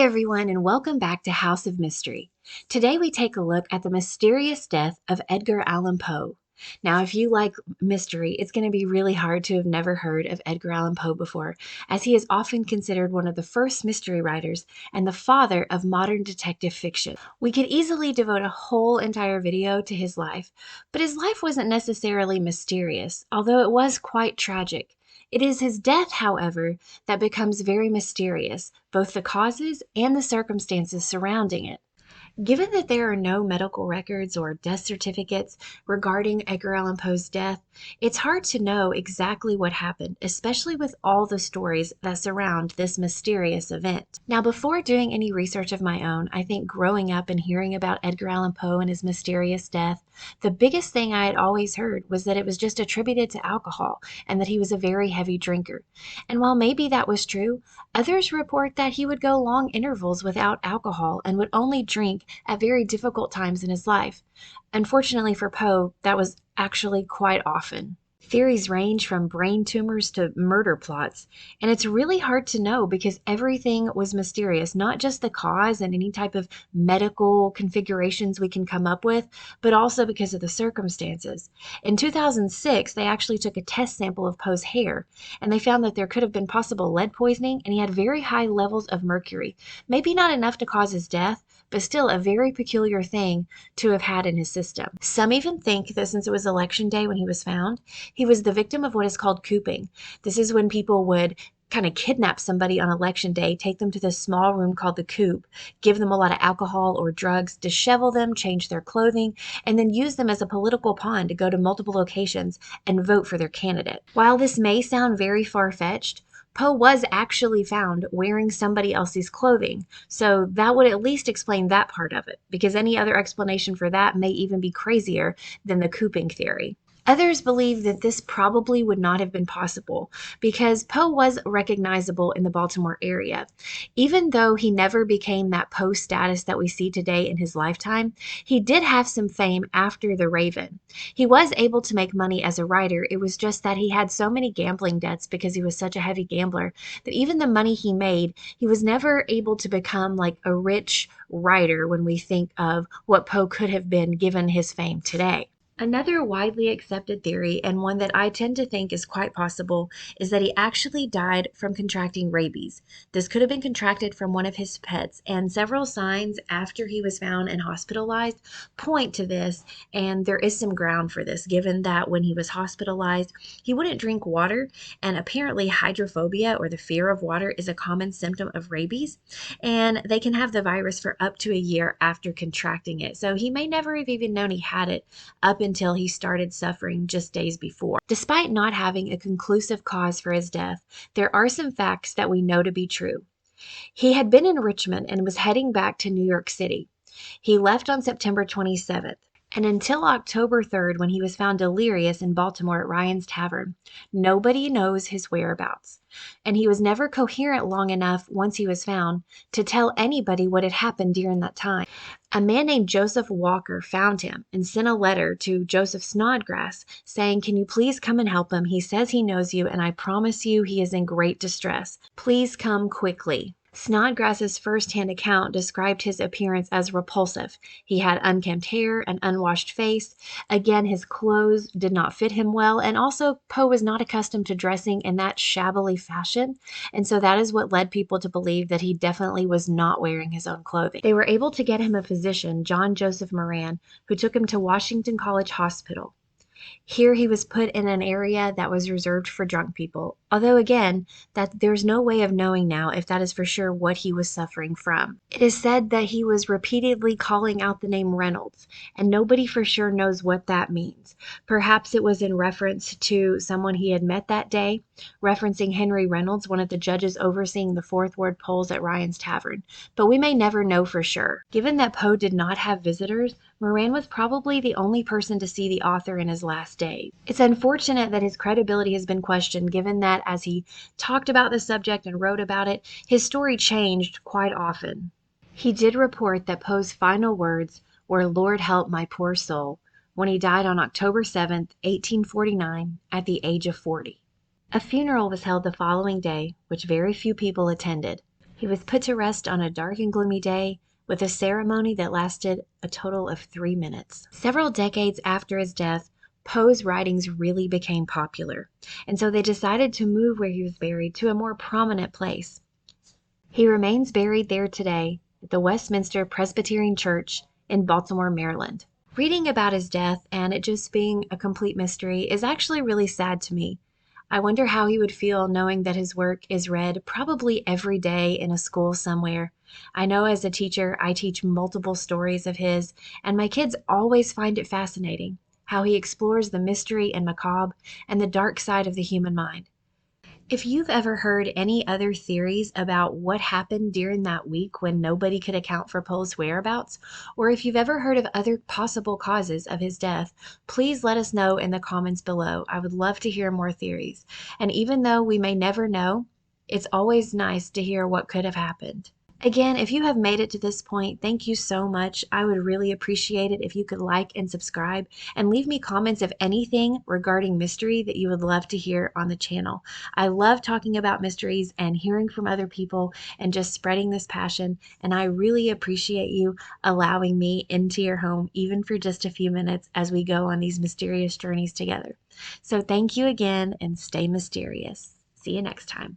everyone, and welcome back to House of Mystery. Today we take a look at the mysterious death of Edgar Allan Poe. Now, if you like mystery, it's going to be really hard to have never heard of Edgar Allan Poe before, as he is often considered one of the first mystery writers and the father of modern detective fiction. We could easily devote a whole entire video to his life, but his life wasn't necessarily mysterious, although it was quite tragic. It is his death, however, that becomes very mysterious, both the causes and the circumstances surrounding it. Given that there are no medical records or death certificates regarding Edgar Allan Poe's death, it's hard to know exactly what happened, especially with all the stories that surround this mysterious event. Now, before doing any research of my own, I think growing up and hearing about Edgar Allan Poe and his mysterious death, the biggest thing I had always heard was that it was just attributed to alcohol and that he was a very heavy drinker. And while maybe that was true, others report that he would go long intervals without alcohol and would only drink at very difficult times in his life. Unfortunately for Poe, that was actually quite often. Theories range from brain tumors to murder plots, and it's really hard to know because everything was mysterious, not just the cause and any type of medical configurations we can come up with, but also because of the circumstances. In 2006, they actually took a test sample of Poe's hair, and they found that there could have been possible lead poisoning, and he had very high levels of mercury. Maybe not enough to cause his death, but still a very peculiar thing to have had in his system. Some even think that since it was election day when he was found, he was the victim of what is called cooping. This is when people would kind of kidnap somebody on election day, take them to this small room called the coop, give them a lot of alcohol or drugs, dishevel them, change their clothing, and then use them as a political pawn to go to multiple locations and vote for their candidate. While this may sound very far-fetched, Poe was actually found wearing somebody else's clothing, so that would at least explain that part of it, because any other explanation for that may even be crazier than the cooping theory. Others believe that this probably would not have been possible because Poe was recognizable in the Baltimore area. Even though he never became that Poe status that we see today in his lifetime, he did have some fame after The Raven. He was able to make money as a writer. It was just that he had so many gambling debts because he was such a heavy gambler that even the money he made, he was never able to become like a rich writer when we think of what Poe could have been given his fame today. Another widely accepted theory, and one that I tend to think is quite possible, is that he actually died from contracting rabies. This could have been contracted from one of his pets, and several signs after he was found and hospitalized point to this, and there is some ground for this, given that when he was hospitalized, he wouldn't drink water, and apparently hydrophobia, or the fear of water, is a common symptom of rabies, and they can have the virus for up to a year after contracting it. So he may never have even known he had it up until he started suffering just days before. Despite not having a conclusive cause for his death, there are some facts that we know to be true. He had been in Richmond and was heading back to New York City. He left on September 27th. And until October 3rd, when he was found delirious in Baltimore at Ryan's Tavern, nobody knows his whereabouts. And he was never coherent long enough once he was found to tell anybody what had happened during that time. A man named Joseph Walker found him and sent a letter to Joseph Snodgrass saying, "Can you please come and help him? He says he knows you, and I promise you he is in great distress. Please come quickly." Snodgrass's first-hand account described his appearance as repulsive. He had unkempt hair, an unwashed face. Again, his clothes did not fit him well, and also Poe was not accustomed to dressing in that shabbily fashion, and so that is what led people to believe that he definitely was not wearing his own clothing. They were able to get him a physician, John Joseph Moran, who took him to Washington College Hospital. Here he was put in an area that was reserved for drunk people, although again, that there's no way of knowing now if that is for sure what he was suffering from. It is said that he was repeatedly calling out the name Reynolds, and nobody for sure knows what that means. Perhaps it was in reference to someone he had met that day, referencing Henry Reynolds, one of the judges overseeing the Fourth Ward polls at Ryan's Tavern, but we may never know for sure. Given that Poe did not have visitors, Moran was probably the only person to see the author in his last days. It's unfortunate that his credibility has been questioned, given that as he talked about the subject and wrote about it, his story changed quite often. He did report that Poe's final words were, "Lord help my poor soul," when he died on October 7th, 1849, at the age of 40. A funeral was held the following day, which very few people attended. He was put to rest on a dark and gloomy day with a ceremony that lasted a total of 3 minutes. Several decades after his death, Poe's writings really became popular, and so they decided to move where he was buried to a more prominent place. He remains buried there today at the Westminster Presbyterian Church in Baltimore, Maryland. Reading about his death and it just being a complete mystery is actually really sad to me. I wonder how he would feel knowing that his work is read probably every day in a school somewhere. I know as a teacher, I teach multiple stories of his, and my kids always find it fascinating how he explores the mystery and macabre and the dark side of the human mind. If you've ever heard any other theories about what happened during that week when nobody could account for Poe's whereabouts, or if you've ever heard of other possible causes of his death, please let us know in the comments below. I would love to hear more theories. And even though we may never know, it's always nice to hear what could have happened. Again, if you have made it to this point, thank you so much. I would really appreciate it if you could like and subscribe and leave me comments of anything regarding mystery that you would love to hear on the channel. I love talking about mysteries and hearing from other people and just spreading this passion, and I really appreciate you allowing me into your home even for just a few minutes as we go on these mysterious journeys together. So thank you again and stay mysterious. See you next time.